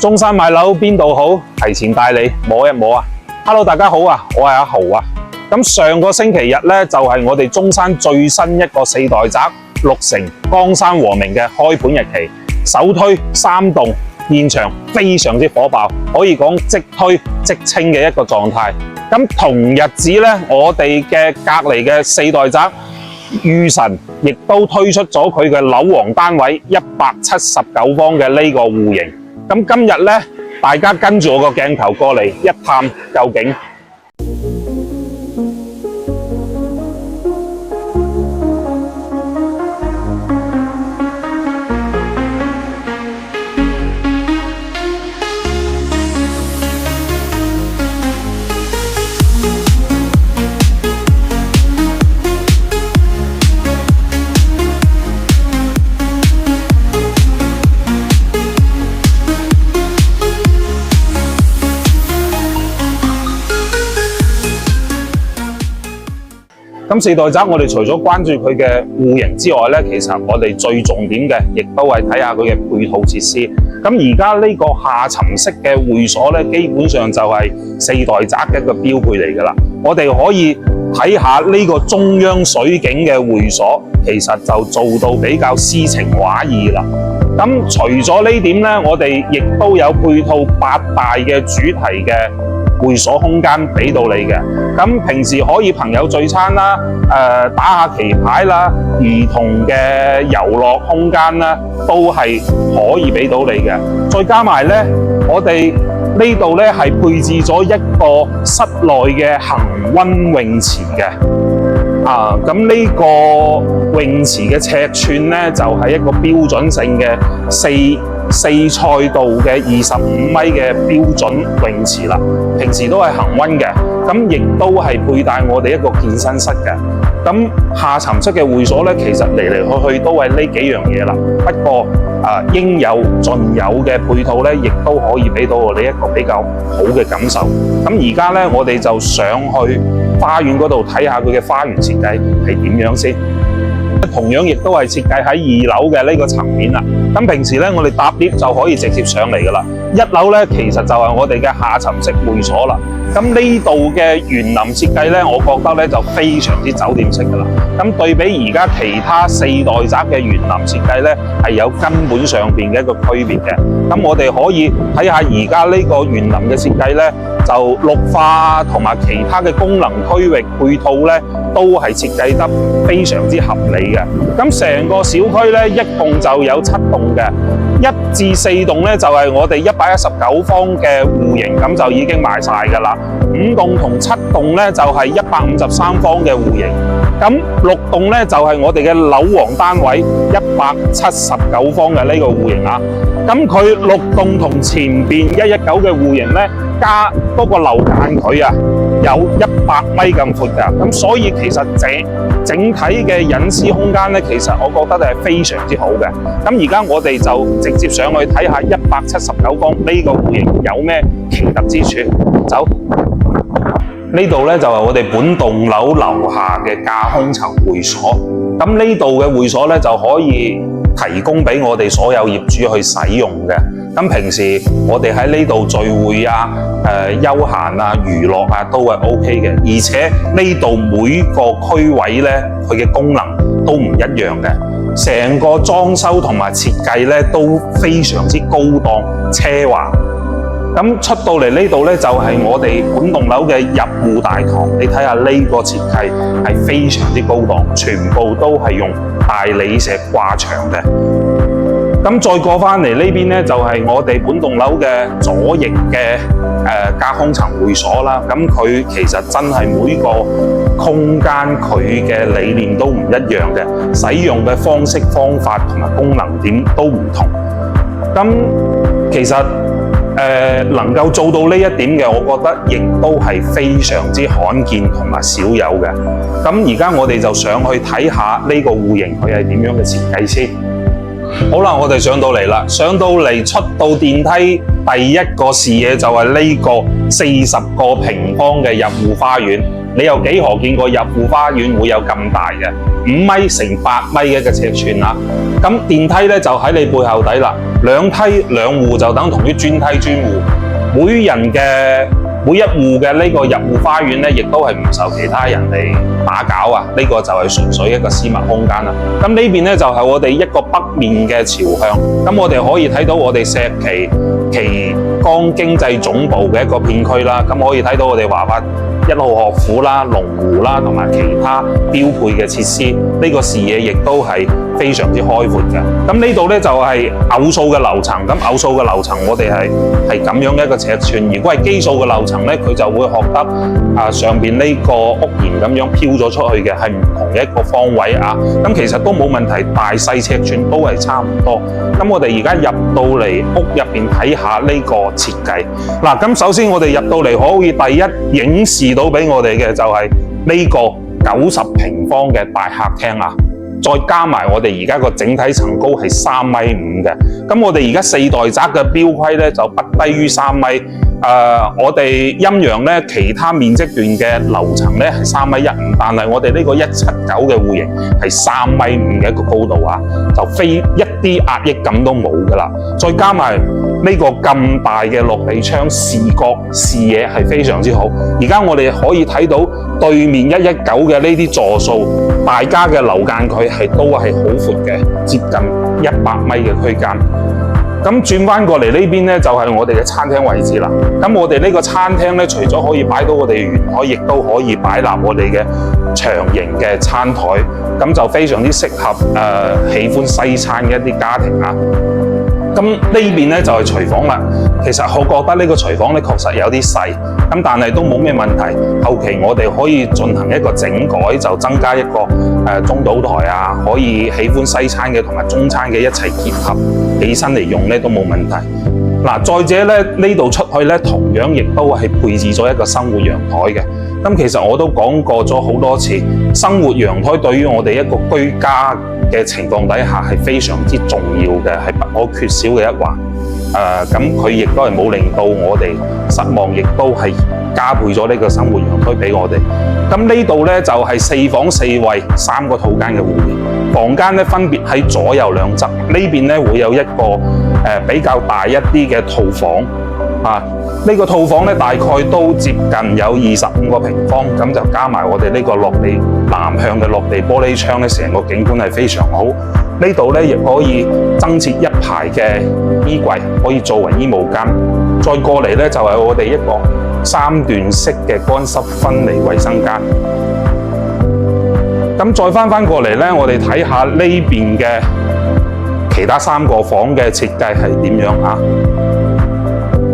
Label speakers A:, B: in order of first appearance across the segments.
A: 中山買樓邊度好？提前帶你摸一摸啊 ！Hello， 大家好啊，我係阿豪啊。咁上個星期日咧，就係我哋中山最新一個4代宅6城江山和明嘅開盤日期，首推3棟，現場非常之火爆，可以講即推即清嘅一個狀態。咁同日子咧，我哋嘅隔離嘅4代宅裕神亦都推出咗佢嘅樓王單位179方嘅呢個戶型。咁今日咧，大家跟住我個鏡頭過嚟一探究竟。咁4代宅我哋除咗關注佢嘅戶型之外咧，其實我哋最重點嘅，亦都係睇下佢嘅配套設施。咁而家呢個下沉式嘅會所咧，基本上就係4代宅嘅一個標配嚟㗎啦。我哋可以睇下呢個中央水景嘅會所，其實就做到比較詩情畫意啦。咁除咗呢點咧，我哋亦都有配套8大嘅主題嘅會所空間俾到你嘅，咁平時可以朋友聚餐啦，打下棋牌啦，兒童嘅遊樂空間啦，都係可以俾到你嘅。再加埋咧，我哋呢度咧係配置咗一個室內嘅恆溫泳池嘅。咁呢個泳池嘅尺寸咧，就係一個標準性嘅四賽道嘅25米嘅標準泳池啦。平時都係恆溫嘅，咁亦都係配帶我哋一個健身室嘅。咁下沉式嘅會所咧，其實嚟嚟去去都係呢幾樣嘢啦。不過應有盡有嘅配套咧，亦都可以俾到我哋一個比較好嘅感受。咁而家咧，我哋就上去花園嗰度睇下佢嘅花園設計係點樣先。同樣亦都係設計喺2樓嘅呢個層面啦。咁平時咧，我哋搭 lift 就可以直接上嚟噶啦。1樓咧，其實就係我哋嘅下沉式會所啦。咁呢度嘅園林設計咧，我覺得咧就非常之酒店式噶啦。咁對比而家其他4代宅嘅園林設計咧，係有根本上邊嘅一個區別嘅。咁我哋可以睇下而家呢個園林嘅設計咧，就綠化同埋其他嘅功能區域配套咧，都係設計得非常之合理嘅。咁成個小區咧，一共就有7棟嘅，1至4棟咧就係我哋119方嘅戶型，咁就已經賣晒㗎啦。5棟同7棟咧就係153方嘅戶型，咁6棟咧就係我哋嘅樓王單位179方嘅呢個戶型啊。咁佢6棟同前邊119嘅戶型咧，加嗰個樓間距啊，有100米咁闊㗎。咁所以其實整體嘅隱私空間咧，其實我覺得係非常之好嘅。咁而家我哋就直接上去睇下179方呢個戶型有咩奇特之處。走，呢度咧就係我哋本棟樓樓下嘅架空層會所。咁呢度嘅會所咧就可以提供俾我哋所有業主去使用嘅。咁平時我哋喺呢度聚會啊、休閒啊、娛樂啊都係 OK 嘅，而且呢度每個區位咧，佢嘅功能都唔一樣嘅，成個裝修同埋設計咧都非常之高檔奢華。咁出到嚟呢度咧，就係我哋本棟樓嘅入戶大堂。你睇下呢個設計係非常之高檔，全部都係用大理石掛牆嘅。咁再過返嚟呢邊咧，就係我哋本棟樓嘅左翼嘅架空層會所啦。咁佢其實真係每個空間佢嘅理念都唔一樣嘅，使用嘅方式方法同埋功能點都唔同。咁其實能夠做到呢一點嘅，我覺得亦都係非常之罕見同埋少有嘅。咁而家我哋就上去睇下呢個戶型佢係點樣嘅設計先。好啦，我哋上到嚟啦，上到嚟出到電梯，第一個視野就係呢個40個平方嘅入戶花園。你又幾何見過入戶花園會有咁大嘅5米乘8米嘅一個尺寸啊？咁電梯咧就喺你背後底啦，兩梯兩戶就等同於專梯專戶，每一戶嘅呢個入戶花園咧，亦都係唔受其他人嚟打攪啊！呢個就係純粹一個私密空間啦。咁呢邊咧就係我哋一個北面嘅朝向，咁我哋可以睇到我哋石岐旗江經濟總部嘅一個片區啦。咁可以睇到我哋華發1號學府啦、龍湖啦，同埋其他標配嘅設施，呢個視野亦都係非常之開闊嘅。咁呢度咧就係偶數嘅樓層，咁偶數嘅樓層我哋係咁樣一個尺寸。如果係奇數嘅樓層咧，佢就會學得上邊呢個屋檐咁樣飄咗出去嘅，係唔同嘅一個方位啊。咁其實都冇問題，大細尺寸都係差唔多。咁我哋而家入到嚟屋入邊睇下呢個設計。嗱，咁首先我哋入到嚟可以第一影視到俾我哋嘅就係呢個90平方嘅大客廳啊，再加埋我哋而家個整體層高係3.5米嘅，咁我哋而家4代宅嘅標規咧就不低於3米。我哋陰陽咧其他面積段嘅樓層咧係3.15米，但係我哋呢個179嘅戶型係3.5米嘅一個高度啊，就非一啲壓抑感都冇噶啦。再加埋呢個咁大嘅落地窗，視野係非常之好。而家我哋可以睇到對面119嘅呢啲座數，大家嘅樓間距都係好闊嘅，接近100米嘅區間。咁轉翻過嚟呢邊咧，就係我哋嘅餐廳位置啦。咁我哋呢個餐廳咧，除咗可以擺到我哋嘅圓台，亦都可以擺納我哋嘅長形嘅餐台，咁就非常之適合喜歡西餐嘅一啲家庭啊。咁呢邊咧就係廚房啦。其實我覺得呢個廚房咧確實有啲細，咁但係都冇咩問題。後期我哋可以進行一個整改，就增加一個中島台啊，可以喜歡西餐嘅同埋中餐嘅一齊結合起身嚟用咧都冇問題。嗱，再者咧呢度出去咧，同樣亦都係配置咗一個生活陽台嘅。咁其實我都講過咗好多次，生活陽台對於我哋一個居家嘅情況底下係非常之重要嘅，係不可缺少嘅一環。咁佢亦都係冇令到我哋失望，亦都係加倍咗呢個生活陽台俾我哋。咁呢度咧就係4房4衛3個套間嘅戶型，房間咧分別喺左右兩側，呢邊咧會有一個比較大一啲嘅套房啊。呢個套房咧大概都接近有25個平方，咁就加埋我哋呢個落地南向嘅落地玻璃窗咧，成個景觀係非常好。呢度咧亦可以增設一排嘅衣櫃，可以作為衣帽間。再過嚟咧就係我哋一個3段式嘅乾濕分離衛生間。咁再翻過嚟咧，我哋睇下呢邊嘅其他3個房嘅設計係點樣啊？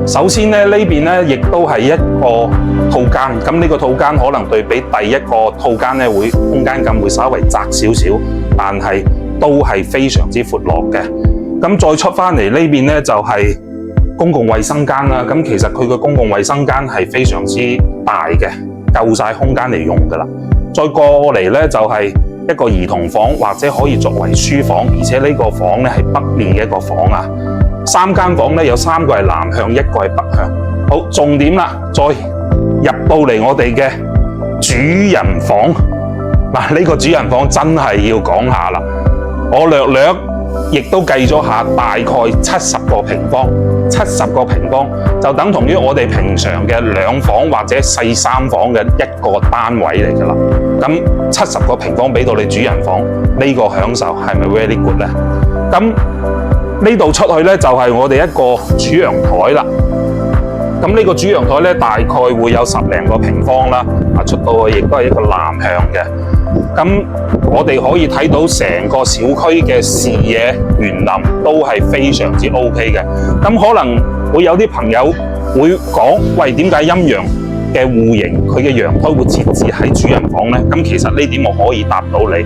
A: 首先咧，呢邊咧亦都係一個套間，咁呢個套間可能對比第一個套間咧會空間感會稍微窄少少，但係都係非常之闊落嘅。咁再出翻嚟呢邊咧就係公共衛生間啦。咁其實佢個公共衛生間係非常之大嘅，夠晒空間嚟用噶啦。再過嚟咧就係一個兒童房，或者可以作為書房，而且呢個房咧係北面嘅一個房啊。3間房咧有3個係南向，1個係北向。好，重點啦，再入到嚟我哋嘅主人房。嗱，呢個主人房真係要講下啦。我略亦都計咗下，大概70個平方，70個平方就等同於我哋平常嘅2房或者細3房嘅一個單位嚟噶啦。咁70個平方俾到你主人房，呢個享受係咪 very good 咧？咁呢度出去咧就係我哋一個主陽台啦。咁呢個主陽台咧大概會有10零個平方啦。出到去亦都係一個南向嘅。咁我哋可以睇到成個小區嘅視野園林都係非常之 OK 嘅。咁可能會有啲朋友會講：喂，點解陰陽嘅戶型佢嘅陽台會設置喺主人房呢？咁其實呢點我可以答到你。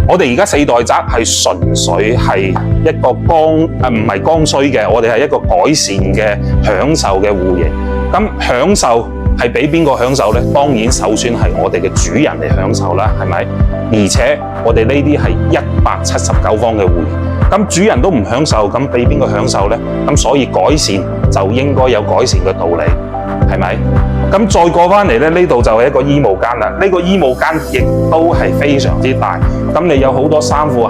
A: 我哋而家4代宅係純粹係一個唔係剛需嘅，我哋係一個改善嘅享受嘅戶型。咁享受係俾邊個享受呢？當然首選係我哋嘅主人嚟享受啦，係咪？而且我哋呢啲係179方嘅戶型，咁主人都唔享受，咁俾邊個享受呢？咁所以改善就應該有改善嘅道理，係咪？咁再過返嚟咧，呢度就係一個衣帽間啦。呢個衣帽間亦都係非常之大。咁你有好多衫褲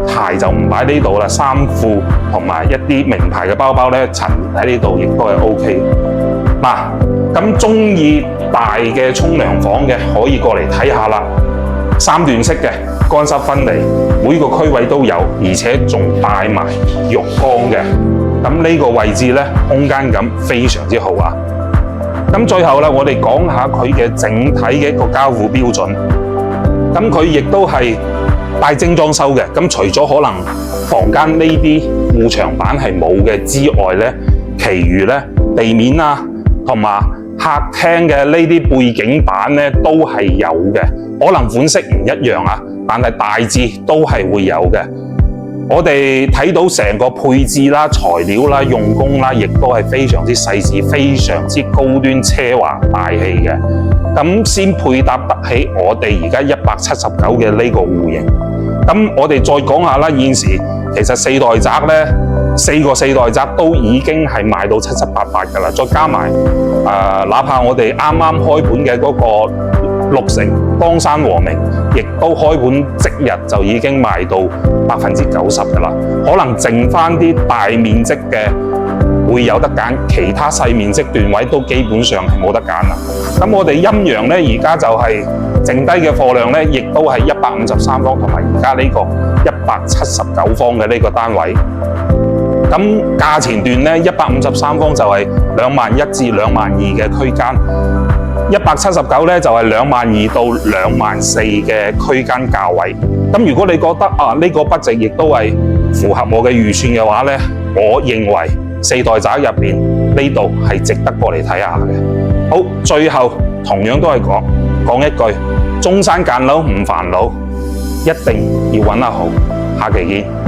A: 鞋就唔擺呢度啦，衫褲同埋一啲名牌嘅包包咧，陳喺呢度亦都係 OK。嗱，咁中意大嘅沖涼房嘅可以過嚟睇下啦。3段式嘅乾濕分離，每個區位都有，而且仲帶埋浴缸嘅。咁呢個位置咧，空間感非常之好啊！咁最後啦，我哋講下佢嘅整體嘅一個交付標準。咁佢亦都係帶精裝修嘅。咁除咗可能房間呢啲護牆板係冇嘅之外咧，其餘咧地面啊同埋客廳嘅呢啲背景板咧都係有嘅。可能款式唔一樣啊，但係大致都係會有嘅。我哋睇到成個配置啦、材料啦、用工啦，亦都係非常之細緻、非常之高端、奢華、大氣嘅。咁先配搭得起我哋而家179嘅呢個戶型。咁我哋再講下啦，現時其實4代宅咧，4個4代宅都已經係賣到7、7、8、8㗎啦。再加埋哪怕我哋啱啱開盤嘅嗰個綠城江山和明，亦都開盤即日就已經賣到90%㗎啦。可能剩翻啲大面積嘅會有得揀，其他細面積段位都基本上係冇得揀啦。咁我哋陰陽咧，而家就係剩低嘅貨量咧，亦都係153方同埋而家呢個179方嘅呢個單位。咁價錢段咧，153方就係21000至22000嘅區間。179咧就係22000到24000嘅區間價位。咁如果你覺得呢個budget亦都係符合我嘅預算嘅話咧，我認為4代宅入邊呢度係值得過嚟睇下嘅。好，最後同樣都係講一句，中山間樓唔煩惱，一定要揾得好。下期見。